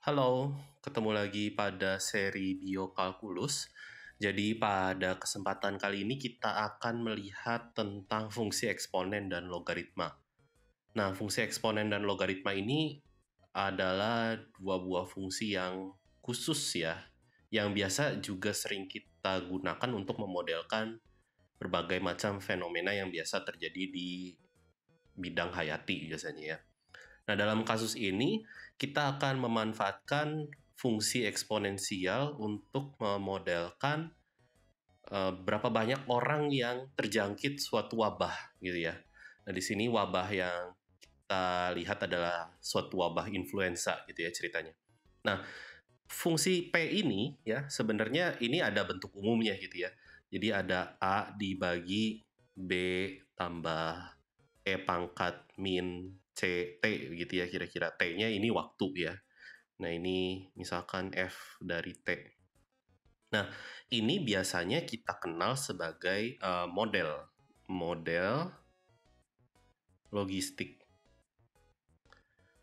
Halo, ketemu lagi pada seri Biokalkulus. Jadi pada kesempatan kali ini kita akan melihat tentang fungsi eksponen dan logaritma. Nah, fungsi eksponen dan logaritma ini adalah dua buah fungsi yang khusus ya, yang biasa juga sering kita gunakan untuk memodelkan berbagai macam fenomena yang biasa terjadi di bidang hayati biasanya ya. Nah, dalam kasus ini, kita akan memanfaatkan fungsi eksponensial untuk memodelkan berapa banyak orang yang terjangkit suatu wabah, gitu ya. Nah, di sini wabah yang kita lihat adalah suatu wabah influenza, gitu ya ceritanya. Nah, fungsi P ini ya sebenarnya ini ada bentuk umumnya gitu ya. Jadi ada A dibagi B tambah E pangkat min C T gitu ya kira-kira. T-nya ini waktu ya. Nah ini misalkan F dari T. Nah ini biasanya kita kenal sebagai model logistik.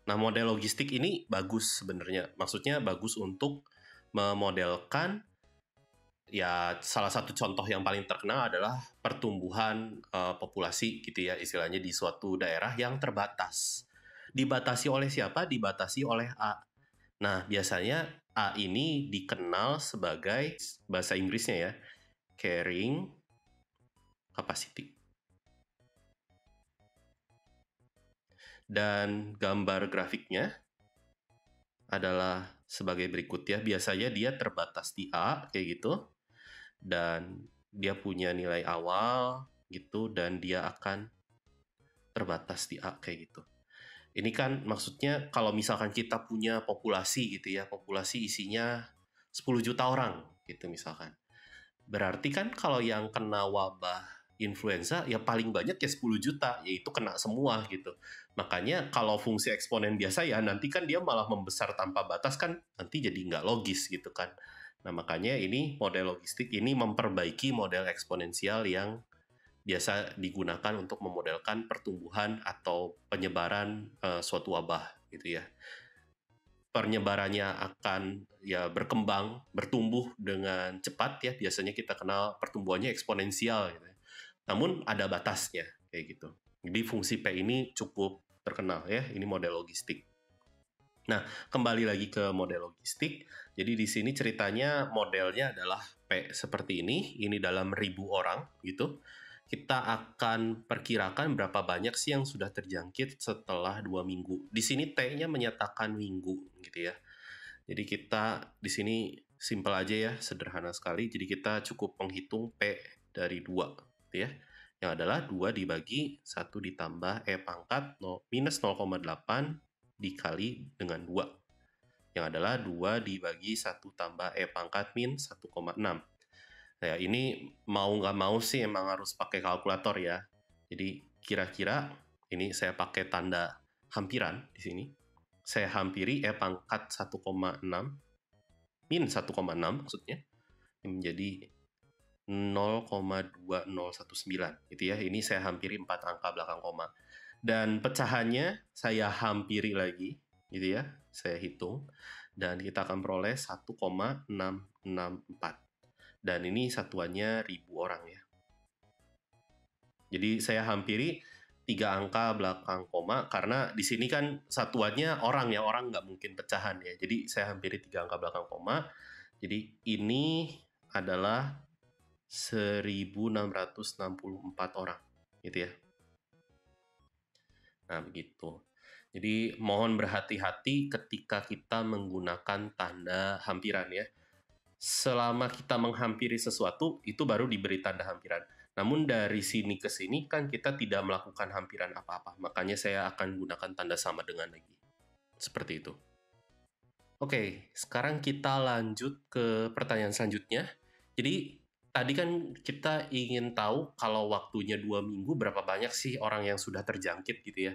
Nah model logistik ini bagus sebenarnya. Maksudnya bagus untuk memodelkan ya salah satu contoh yang paling terkenal adalah pertumbuhan populasi gitu ya istilahnya di suatu daerah yang terbatas. Dibatasi oleh siapa? Dibatasi oleh A. Nah, biasanya A ini dikenal sebagai bahasa Inggrisnya ya, carrying capacity. Dan gambar grafiknya adalah sebagai berikut ya. Biasanya dia terbatas di A kayak gitu dan dia punya nilai awal gitu dan dia akan terbatas di A kayak gitu. Ini kan maksudnya kalau misalkan kita punya populasi gitu ya, populasi isinya 10 juta orang gitu misalkan. Berarti kan kalau yang kena wabah influenza ya paling banyak ya 10 juta, yaitu kena semua gitu. Makanya kalau fungsi eksponen biasa ya nanti kan dia malah membesar tanpa batas kan nanti jadi nggak logis gitu kan. Nah makanya ini model logistik ini memperbaiki model eksponensial yang biasa digunakan untuk memodelkan pertumbuhan atau penyebaran suatu wabah gitu ya. Penyebarannya akan ya berkembang, bertumbuh dengan cepat ya. Biasanya kita kenal pertumbuhannya eksponensial gitu. Namun ada batasnya kayak gitu. Jadi fungsi P ini cukup terkenal ya. Ini model logistik. Nah, kembali lagi ke model logistik. Jadi di sini ceritanya modelnya adalah P seperti ini. Ini dalam 1000 orang gitu. Kita akan perkirakan berapa banyak sih yang sudah terjangkit setelah 2 minggu. Di sini T-nya menyatakan minggu gitu ya. Jadi kita di sini simple aja ya, sederhana sekali. Jadi kita cukup menghitung P dari 2 gitu ya. Yang adalah 2 dibagi 1 ditambah E pangkat minus 0,8 dikali dengan 2. Yang adalah 2 dibagi 1 tambah E pangkat min 1,6. Nah, ini mau nggak mau sih emang harus pakai kalkulator ya. Jadi kira-kira ini saya pakai tanda hampiran di sini. Saya hampiri E pangkat 1,6 min 1,6 maksudnya menjadi 0,2019 gitu ya. Ini saya hampiri 4 angka belakang koma. Dan pecahannya saya hampiri lagi gitu ya. Saya hitung dan kita akan peroleh 1,664. Dan ini satuannya 1000 orang ya. Jadi saya hampiri 3 angka belakang koma karena di sini kan satuannya orang ya, orang nggak mungkin pecahan ya. Jadi saya hampiri 3 angka belakang koma. Jadi ini adalah 1664 orang gitu ya. Nah, begitu. Jadi mohon berhati-hati ketika kita menggunakan tanda hampiran ya. Selama kita menghampiri sesuatu, itu baru diberi tanda hampiran. Namun dari sini ke sini kan kita tidak melakukan hampiran apa-apa. Makanya saya akan gunakan tanda sama dengan lagi. Seperti itu. Oke, sekarang kita lanjut ke pertanyaan selanjutnya. Jadi tadi kan kita ingin tahu kalau waktunya 2 minggu berapa banyak sih orang yang sudah terjangkit gitu ya.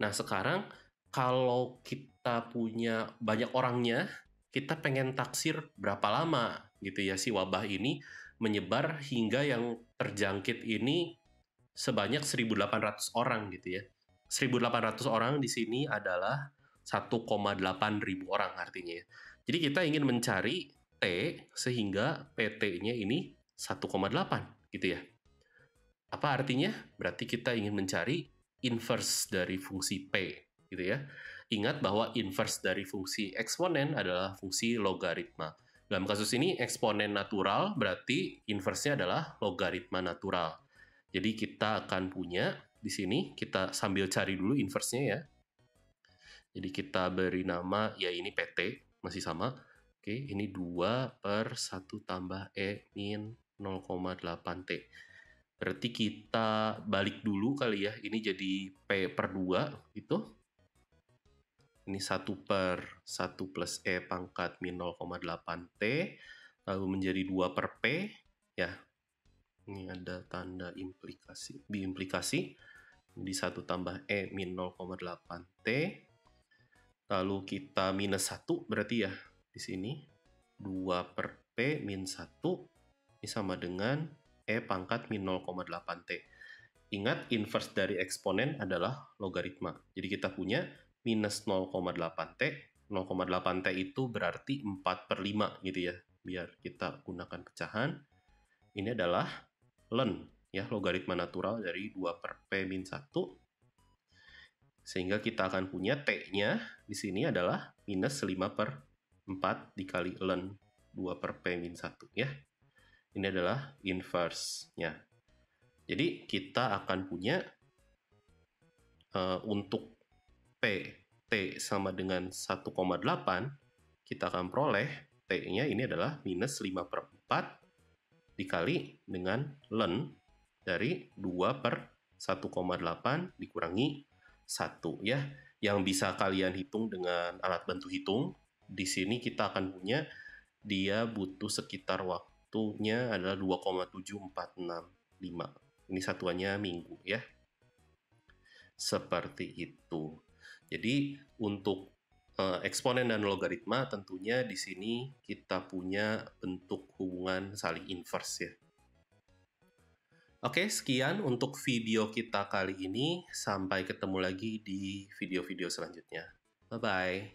Nah sekarang kalau kita punya banyak orangnya, kita pengen taksir berapa lama gitu ya si wabah ini menyebar hingga yang terjangkit ini sebanyak 1.800 orang gitu ya. 1.800 orang di sini adalah 1,8 ribu orang artinya ya. Jadi kita ingin mencari T sehingga PT-nya ini 1,8 gitu ya. Apa artinya? Berarti kita ingin mencari inverse dari fungsi P gitu ya. Ingat bahwa inverse dari fungsi eksponen adalah fungsi logaritma. Dalam kasus ini eksponen natural berarti inverse-nya adalah logaritma natural. Jadi kita akan punya di sini, kita sambil cari dulu inverse-nya ya. Jadi kita beri nama, ya ini PT, masih sama. Oke, ini 2 per 1 tambah E min 0,8T. Berarti kita balik dulu kali ya, ini jadi P per 2 gitu. Ini 1 per 1 plus E pangkat min 0,8T, lalu menjadi 2 per P, ya. Ini ada tanda implikasi, biimplikasi, di 1 tambah E min 0,8T, lalu kita minus 1 berarti ya, di sini 2 per P min 1, ini sama dengan E pangkat min 0,8T. Ingat, inverse dari eksponen adalah logaritma. Jadi kita punya minus 0,8T. 0,8T itu berarti 4 per 5 gitu ya. Biar kita gunakan pecahan. Ini adalah ln, ya, logaritma natural dari 2 per P min 1. Sehingga kita akan punya T-nya di sini adalah minus 5 per 4 dikali ln 2 per P min 1 ya. Ini adalah inverse-nya. Jadi kita akan punya untuk P, T sama dengan 1,8, kita akan peroleh T-nya ini adalah minus 5 per 4 dikali dengan ln dari 2 per 1,8 dikurangi 1 ya. Yang bisa kalian hitung dengan alat bantu hitung. Di sini kita akan punya dia butuh sekitar waktunya adalah 2,7465. Ini satuannya minggu ya. Seperti itu. Jadi untuk eksponen dan logaritma tentunya di sini kita punya bentuk hubungan saling inverse ya. Oke, sekian untuk video kita kali ini. Sampai ketemu lagi di video-video selanjutnya. Bye-bye.